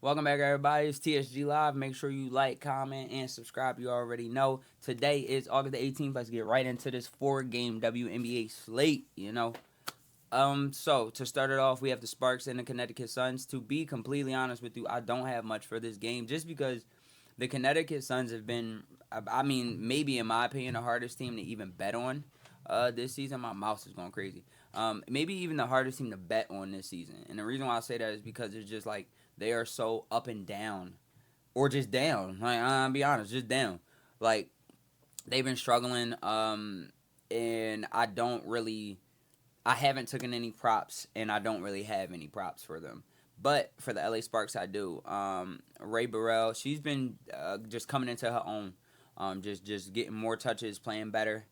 Welcome back, everybody. It's TSG Live. Make sure you like, comment, and subscribe. You already know. Today is August the 18th. Let's get right into this four-game WNBA slate. So to start it off, we have the Sparks and the Connecticut Suns. To be completely honest with you, I don't have much for this game just because the Connecticut Suns have been, I mean, maybe in my opinion, the hardest team to even bet on this season. My mouse is going crazy. Maybe even the hardest team to bet on this season. And the reason why I say that is because it's just like they are so up and down, or just down. Like I'll be honest, just down. Like they've been struggling. And I haven't taken any props, and I don't really have any props for them. But for the LA Sparks, I do. Ray Burrell, she's been just coming into her own, just getting more touches, playing better.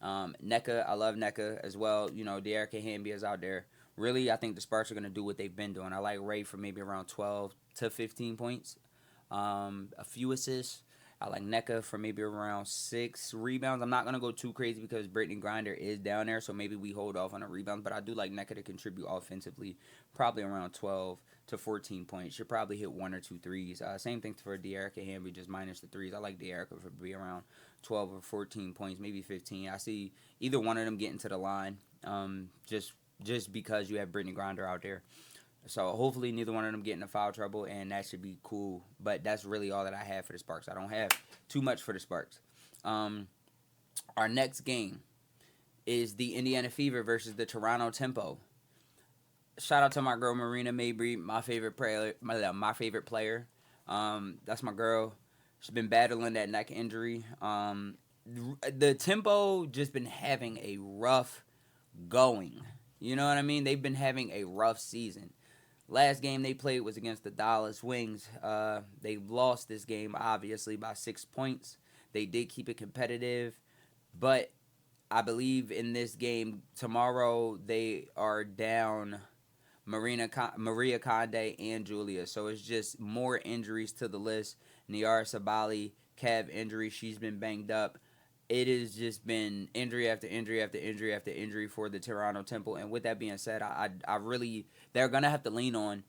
NECA, I love NECA as well. De'Arica Hamby is out there. Really, I think the Sparks are going to do what they've been doing. I like Ray for maybe around 12 to 15 points, a few assists. I like NECA for maybe around 6 rebounds. I'm not going to go too crazy because Brittany Grinder is down there, so maybe we hold off on the rebounds. But I do like NECA to contribute offensively, probably around 12 to 14 points. She'll probably hit one or two threes. Same thing for De'Arica Hamby, just minus the threes. I like De'Arica for be around 12 or 14 points, maybe 15. I see either one of them getting to the line, just because you have Brittany Grinder out there. So hopefully neither one of them get into foul trouble, and that should be cool. But that's really all that I have for the Sparks. I don't have too much for the Sparks. Our next game is the Indiana Fever versus the Toronto Tempo. Shout out to my girl Marina Mabry, my favorite player. My favorite player. That's my girl. She's been battling that neck injury. The Tempo just been having a rough going. You know what I mean? They've been having a rough season. Last game they played was against the Dallas Wings. They lost this game, obviously, by 6 points. They did keep it competitive, but I believe in this game tomorrow they are down Maria Conde and Julia. So it's just more injuries to the list. Niara Sabali, calf injury. She's been banged up. It has just been injury after injury after injury after injury for the Toronto Temple. And with that being said, I really, they're going to have to lean on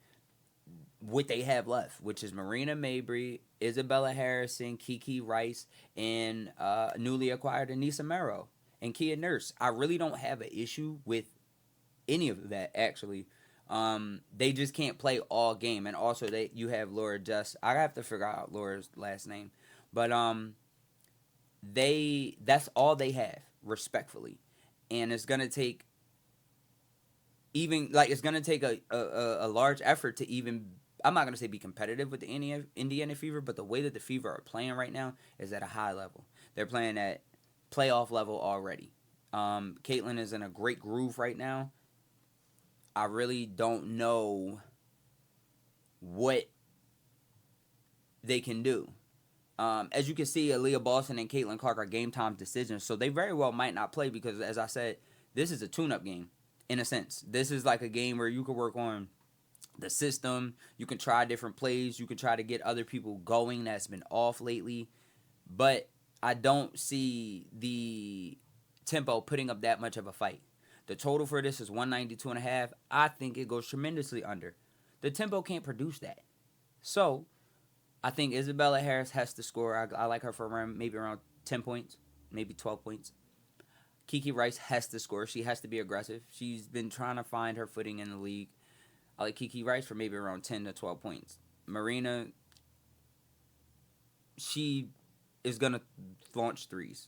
what they have left, which is Marina Mabry, Isabella Harrison, Kiki Rice, and newly acquired Anissa Mero and Kia Nurse. I really don't have an issue with any of that, actually. They just can't play all game. And also, you have Laura Just. I have to figure out Laura's last name. But that's all they have, respectfully. And it's gonna take a large effort to even, I'm not gonna say be competitive with the Indiana Fever, but the way that the Fever are playing right now is at a high level. They're playing at playoff level already. Caitlin is in a great groove right now. I really don't know what they can do. As you can see, Aaliyah Boston and Caitlin Clark are game time decisions, so they very well might not play because, as I said, this is a tune-up game, in a sense. This is like a game where you can work on the system, you can try different plays, you can try to get other people going that's been off lately, but I don't see the Tempo putting up that much of a fight. The total for this is 192.5. I think it goes tremendously under. The Tempo can't produce that. So I think Isabella Harris has to score. I like her for maybe around 10 points, maybe 12 points. Kiki Rice has to score. She has to be aggressive. She's been trying to find her footing in the league. I like Kiki Rice for maybe around 10 to 12 points. Marina, she is going to launch threes.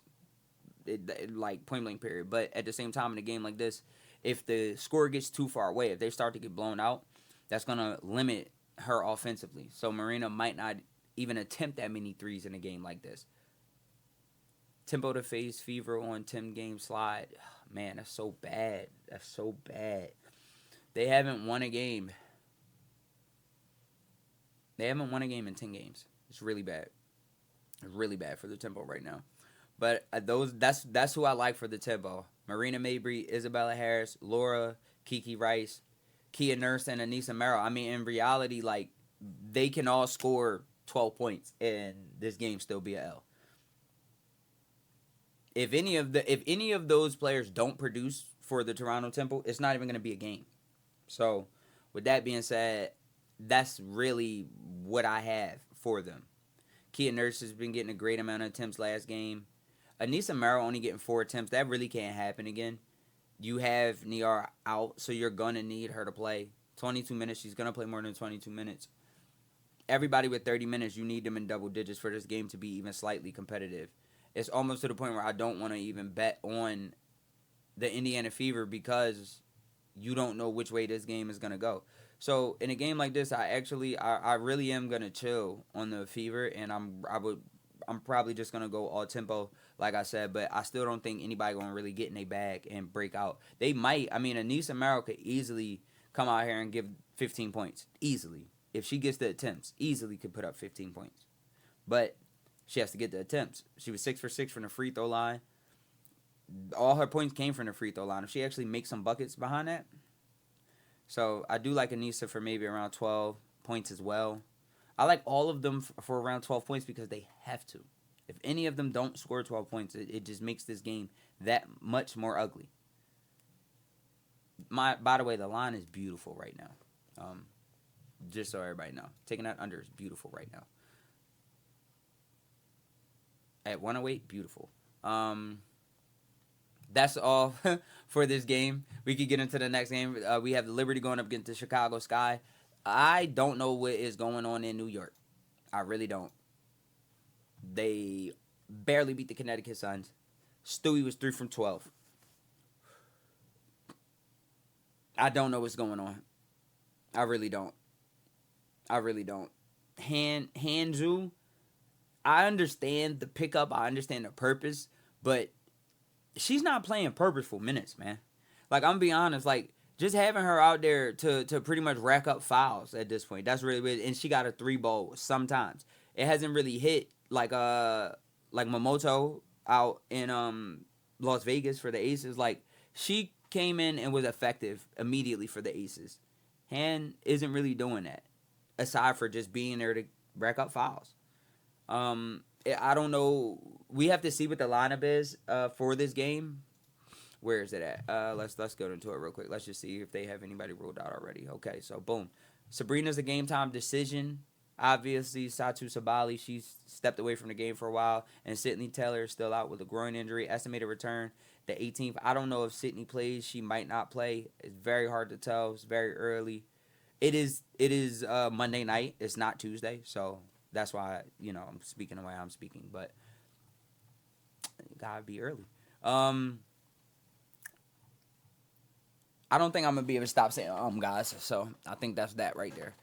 Like point blank period. But at the same time, in a game like this, if the score gets too far away, if they start to get blown out, that's going to limit her offensively. So Marina might not even attempt that many threes in a game like this. Tempo to face Fever on 10-game slide. Man, that's so bad. That's so bad. They haven't won a game. They haven't won a game in 10 games. It's really bad. It's really bad for the Tempo right now. But that's who I like for the Tempo. Marina Mabry, Isabella Harris, Laura, Kiki Rice, Kia Nurse, and Anissa Mero. I mean, in reality, like, they can all score 12 points and this game still be a L. If any of those players don't produce for the Toronto Temple, it's not even going to be a game. So, with that being said, that's really what I have for them. Kia Nurse has been getting a great amount of attempts last game. Anissa Merrill only getting 4 attempts. That really can't happen again. You have Niara out, so you're going to need her to play 22 minutes. She's going to play more than 22 minutes. Everybody with 30 minutes, you need them in double digits for this game to be even slightly competitive. It's almost to the point where I don't want to even bet on the Indiana Fever because you don't know which way this game is going to go. So in a game like this, I really am going to chill on the Fever, and I'm probably just going to go all tempo, like I said, but I still don't think anybody going to really get in a bag and break out. They might. I mean, Anissa Merrill could easily come out here and give 15 points. Easily. If she gets the attempts, easily could put up 15 points. But she has to get the attempts. She was 6 for 6 from the free throw line. All her points came from the free throw line. If she actually makes some buckets behind that. So I do like Anissa for maybe around 12 points as well. I like all of them for around 12 points because they have to. If any of them don't score 12 points, it just makes this game that much more ugly. By the way, the line is beautiful right now. Just so everybody know. Taking that under is beautiful right now. At 108, beautiful. That's all for this game. We could get into the next game. We have the Liberty going up against the Chicago Sky. I don't know what is going on in New York. I really don't. They barely beat the Connecticut Suns. Stewie was 3 from 12. I don't know what's going on. I really don't. Hanju, I understand the pickup. I understand the purpose. But she's not playing purposeful minutes, man. Like, I'm going to be honest. Like, just having her out there to pretty much rack up fouls at this point. That's really weird. And she got a 3-ball sometimes. It hasn't really hit like Momoto out in Las Vegas for the Aces. Like, she came in and was effective immediately for the Aces. Han isn't really doing that, aside for just being there to rack up fouls. I don't know. We have to see what the lineup is for this game. Where is it at? Let's go into it real quick. Let's just see if they have anybody ruled out already. Okay, so boom. Sabrina's a game time decision. Obviously, Satu Sabali, she's stepped away from the game for a while. And Sydney Taylor is still out with a groin injury. Estimated return the 18th. I don't know if Sydney plays. She might not play. It's very hard to tell. It's very early. It is Monday night. It's not Tuesday. So that's why, I'm speaking the way I'm speaking. But it gotta be early. I don't think I'm going to be able to stop saying guys. So I think that's that right there.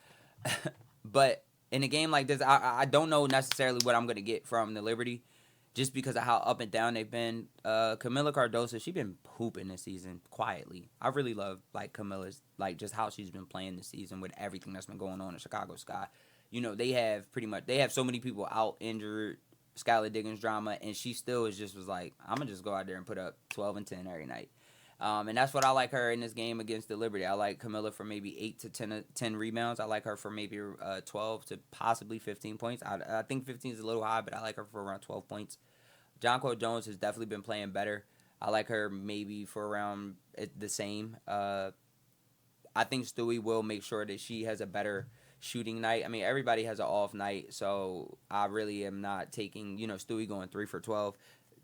But in a game like this, I don't know necessarily what I'm going to get from the Liberty just because of how up and down they've been. Camila Cardoso, she's been hooping this season quietly. I really love, Camila's, just how she's been playing this season with everything that's been going on in Chicago Sky. They have so many people out injured, Skylar Diggins drama, and she still was like, I'm going to just go out there and put up 12 and 10 every night. And that's what I like her in this game against the Liberty. I like Camilla for maybe 8 to 10 rebounds. I like her for maybe 12 to possibly 15 points. I think 15 is a little high, but I like her for around 12 points. Jonquil Jones has definitely been playing better. I like her maybe for around the same. I think Stewie will make sure that she has a better shooting night. I mean, everybody has an off night, so I really am not taking, Stewie going 3 for 12.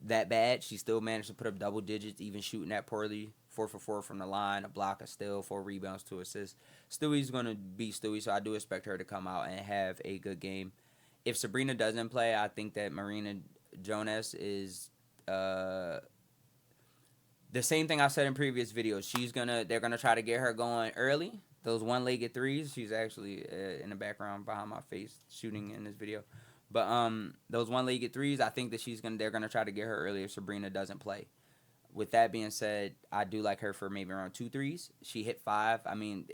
That bad. She still managed to put up double digits, even shooting that poorly. 4 for 4 from the line, a block, a steal, 4 rebounds, 2 assists. Stewie's going to be Stewie, so I do expect her to come out and have a good game. If Sabrina doesn't play, I think that Marina Jonas is the same thing I said in previous videos. They're gonna try to get her going early. Those one-legged threes. She's actually in the background behind my face shooting in this video. But those one-legged threes, I think that they're gonna try to get her early if Sabrina doesn't play. With that being said, I do like her for maybe around 2 threes. She hit 5. I mean,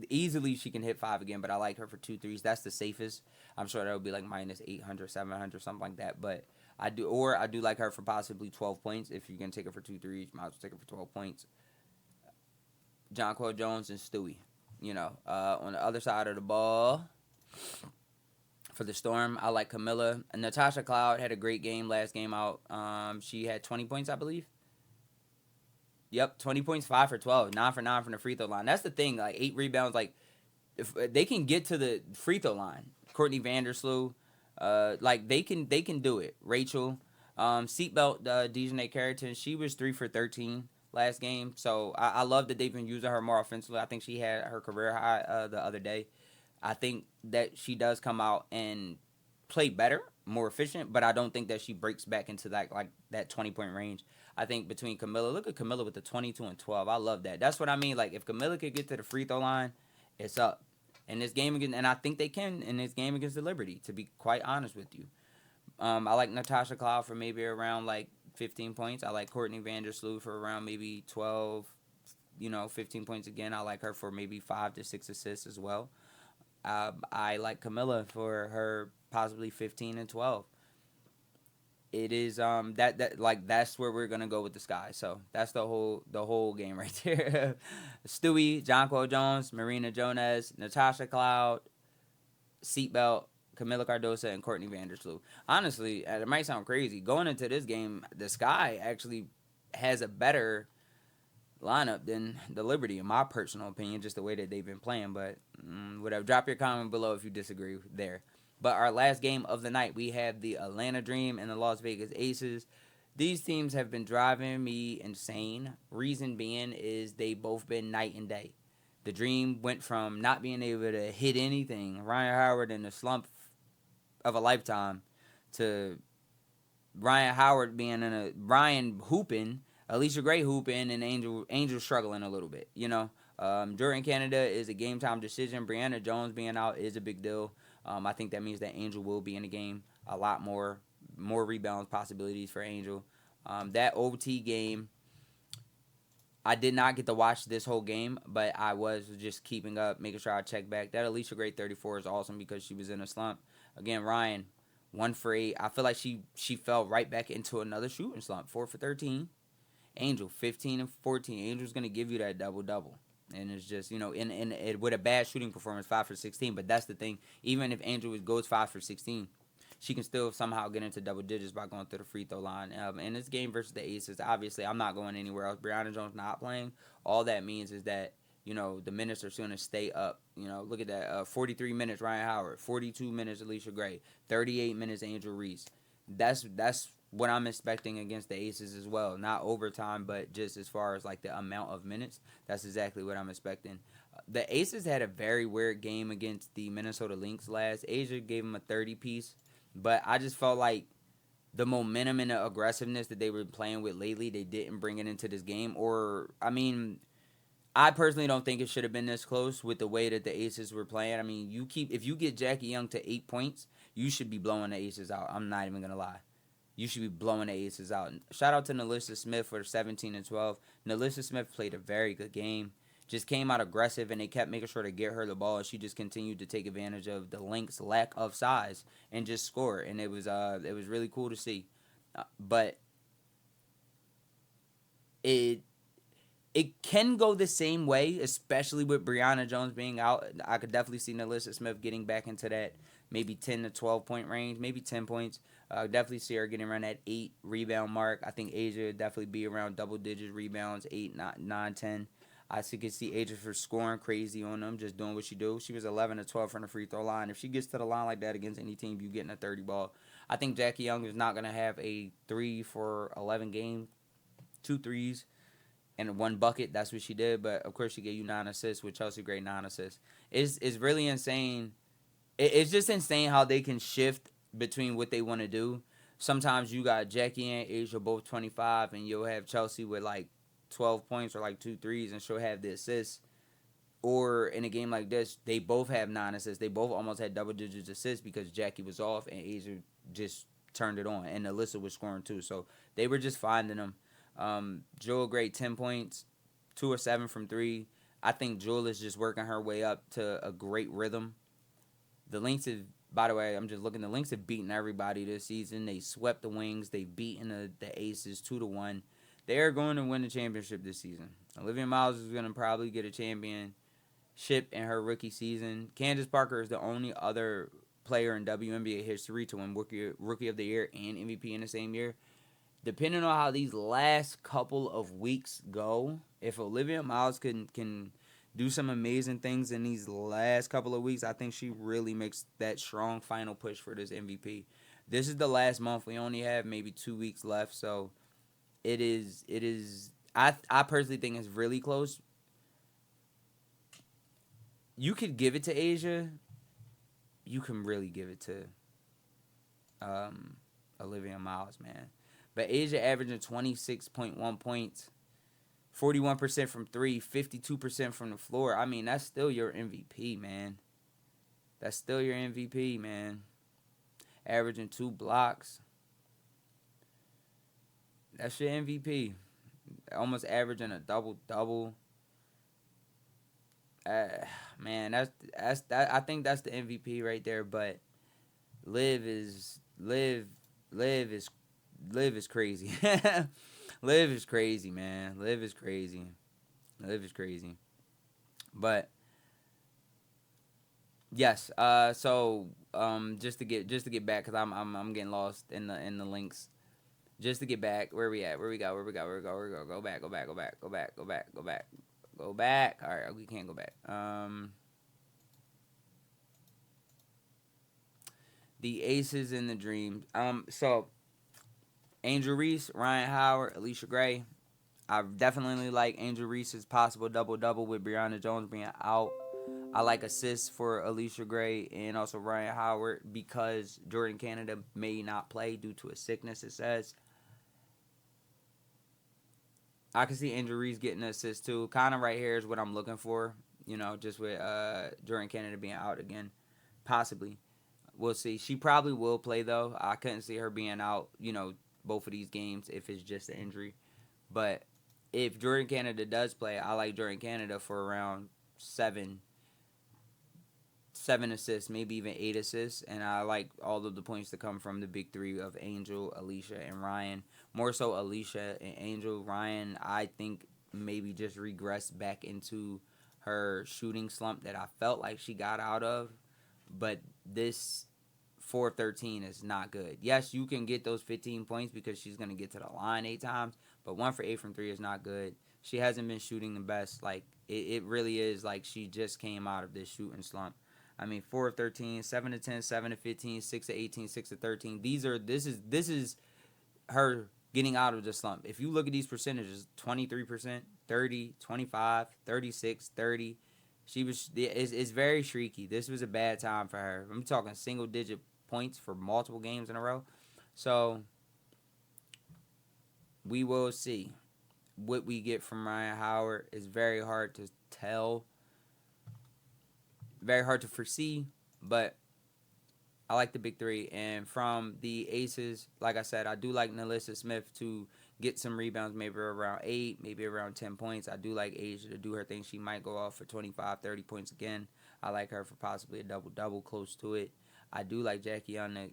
easily she can hit 5 again, but I like her for 2 threes. That's the safest. I'm sure that would be like minus 800, 700, something like that. But I do like her for possibly 12 points. If you're gonna take her for 2 threes, you might as well take her for 12 points. Jonquil Jones and Stewie. On the other side of the ball. For the Storm, I like Camilla. Natasha Cloud had a great game last game out. She had 20 points, I believe. Yep, 20 points, 5 for 12, 9 for 9 from the free throw line. That's the thing, 8 rebounds. If they can get to the free throw line Courtney Vandersloot. Like they can do it. Rachel, seatbelt Dejanay Carrington. She was 3 for 13 last game. So I love that they've been using her more offensively. I think she had her career high the other day. I think that she does come out and play better, more efficient, but I don't think that she breaks back into that like that 20-point range. I think between Camilla, look at Camilla with the 22 and 12. I love that. That's what I mean. Like if Camilla could get to the free throw line, it's up. In this game against, and I think they can in this game against the Liberty. To be quite honest with you, I like Natasha Cloud for maybe around like 15 points. I like Courtney Vandersloot for around maybe 12, 15 points again. I like her for maybe 5 to 6 assists as well. I like Camilla for her possibly 15 and 12. It is that like that's where we're gonna go with the sky. So that's the whole game right there. Stewie, Jonquil Jones, Marina Jones, Natasha Cloud, Seatbelt, Camila Cardosa, and Courtney Vandersloot. Honestly, it might sound crazy. Going into this game, the Sky actually has a better lineup than the Liberty, in my personal opinion, just the way that they've been playing. But whatever. Drop your comment below if you disagree there. But our last game of the night, we have the Atlanta Dream and the Las Vegas Aces. These teams have been driving me insane. Reason being is they both been night and day. The Dream went from not being able to hit anything, Ryan Howard in the slump of a lifetime, to Ryan hooping, Alicia Gray hooping, and Angel struggling a little bit. Jordan Canada is a game time decision. Brianna Jones being out is a big deal. I think that means that Angel will be in the game a lot more rebounds possibilities for Angel. That OT game, I did not get to watch this whole game, but I was just keeping up, making sure I check back. That Alicia Gray 34 is awesome because she was in a slump. Again, Ryan, 1 for 8. I feel like she fell right back into another shooting slump. 4 for 13. Angel, 15 and 14. Angel's going to give you that double-double. And it's just, with a bad shooting performance, 5 for 16. But that's the thing. Even if Angel goes 5 for 16, she can still somehow get into double digits by going through the free throw line. In this game versus the Aces, obviously, I'm not going anywhere else. Brianna Jones not playing. All that means is that, the minutes are going to stay up. Look at that. 43 minutes, Ryan Howard. 42 minutes, Alicia Gray. 38 minutes, Angel Reese. That's what I'm expecting against the Aces as well. Not overtime, but just as far as like the amount of minutes, that's exactly what I'm expecting. The Aces had a very weird game against the Minnesota Lynx last. Asia gave them a 30-piece, but I just felt like the momentum and the aggressiveness that they were playing with lately, they didn't bring it into this game. I personally don't think it should have been this close with the way that the Aces were playing. I mean, if you get Jackie Young to 8 points, you should be blowing the Aces out. I'm not even going to lie. You should be blowing the Aces out. Shout out to Nalissa Smith for 17 and 12. Nalissa Smith played a very good game. Just came out aggressive, and they kept making sure to get her the ball, and she just continued to take advantage of the Lynx' lack of size and just score. And it was really cool to see. But it can go the same way, especially with Brianna Jones being out. I could definitely see Nalissa Smith getting back into that maybe 10 to 12 point range, maybe 10 points. Definitely see her getting around that 8 rebound mark. I think Asia would definitely be around double digit rebounds, 8, 9, 10. I could see Asia for scoring crazy on them, just doing what she do. She was 11 to 12 from the free throw line. If she gets to the line like that against any team, you getting a 30 ball. I think Jackie Young is not going to have a 3 for 11 game, 2 threes, and 1 bucket. That's what she did. But, of course, she gave you 9 assists with Chelsea Gray, 9 assists. It's really insane. It's just insane how they can shift between what they want to do. Sometimes you got Jackie and Asia both 25, and you'll have Chelsea with like 12 points or like 2 threes, and she'll have the assists. Or in a game like this, they both have 9 assists. They both almost had double digits assists because Jackie was off and Asia just turned it on, and Alyssa was scoring too. So they were just finding them. Jewel Gray, 10 points, 2 or 7 from 3. I think Jewel is just working her way up to a great rhythm. The Lynx have, by the way, I'm just looking. The Lynx have beaten everybody this season. They swept the Wings. They've beaten the Aces 2-1. They are going to win the championship this season. Olivia Miles is going to probably get a championship in her rookie season. Candace Parker is the only other player in WNBA history to win Rookie of the Year and MVP in the same year. Depending on how these last couple of weeks go, if Olivia Miles can do some amazing things in these last couple of weeks, I think she really makes that strong final push for this MVP. This is the last month. We only have maybe 2 weeks left, so it is. It is. I personally think it's really close. You could give it to Asia. You can really give it to Olivia Miles, man. But Asia averaging 26.1 points, 41% from three, 52% from the floor. I mean, that's still your MVP, man. That's still your MVP, man. Averaging 2 blocks. That's your MVP. Almost averaging a double-double. Man, I think that's the MVP right there. But Liv is crazy. Liv is crazy, man. Liv is crazy. But yes. So just to get back, cause I'm getting lost in the links. Just to get back, where we at? Where we go? Go back. All right, we can't go back. The Aces and the Dreams. So Angel Reese, Ryan Howard, Alicia Gray. I definitely like Angel Reese's possible double-double with Brianna Jones being out. I like assists for Alicia Gray and also Ryan Howard because Jordan Canada may not play due to a sickness, it says. I can see Angel Reese getting an assist too. Kind of right here is what I'm looking for, just with Jordan Canada being out again. Possibly. We'll see. She probably will play, though. I couldn't see her being out, both of these games if it's just an injury. But if Jordan Canada does play, I like Jordan Canada for around seven assists, maybe even 8 assists. And I like all of the points to come from the big three of Angel, Alicia, and Ryan. More so Alicia and Angel. Ryan, I think, maybe just regressed back into her shooting slump that I felt like she got out of. But this 4-13 is not good. Yes, you can get those 15 points because she's going to get to the line 8 times. But 1 for 8 from 3 is not good. She hasn't been shooting the best. Like, it really is like she just came out of this shooting slump. I mean, 4 of 13, 7 to 10, 7 to 15, 6 to 18, 6 to 13. This is her getting out of the slump. If you look at these percentages, 23%, 30, 25, 36, 30. It's very streaky. This was a bad time for her. I'm talking single digit points for multiple games in a row. So we will see what we get from Ryan Howard. It's very hard to tell. Very hard to foresee, but I like the big three. And from the Aces, like I said, I do like Nalissa Smith to get some rebounds, maybe around 8, maybe around 10 points. I do like Asia to do her thing. She might go off for 25, 30 points again. I like her for possibly a double-double, close to it. I do like Jackie Young to,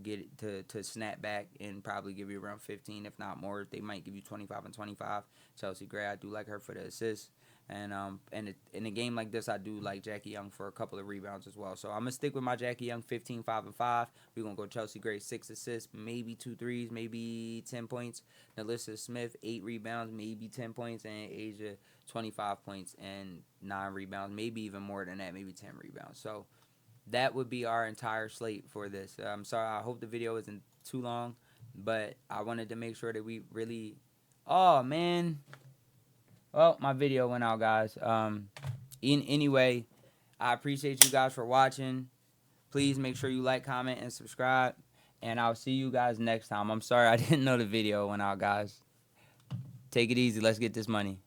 get it to snap back and probably give you around 15, if not more. They might give you 25 and 25. Chelsea Gray, I do like her for the assists. And in a game like this, I do like Jackie Young for a couple of rebounds as well. So I'm going to stick with my Jackie Young 15, 5, and 5. We're going to go Chelsea Gray 6 assists, maybe 2 threes, maybe 10 points. Nalissa Smith 8 rebounds, maybe 10 points. And Asia 25 points and 9 rebounds, maybe even more than that, maybe 10 rebounds. So that would be our entire slate for this. I'm sorry, I hope the video isn't too long, but I wanted to make sure that we really... Oh, man... Well, my video went out, guys. Anyway, I appreciate you guys for watching. Please make sure you like, comment, and subscribe. And I'll see you guys next time. I'm sorry I didn't know the video went out, guys. Take it easy. Let's get this money.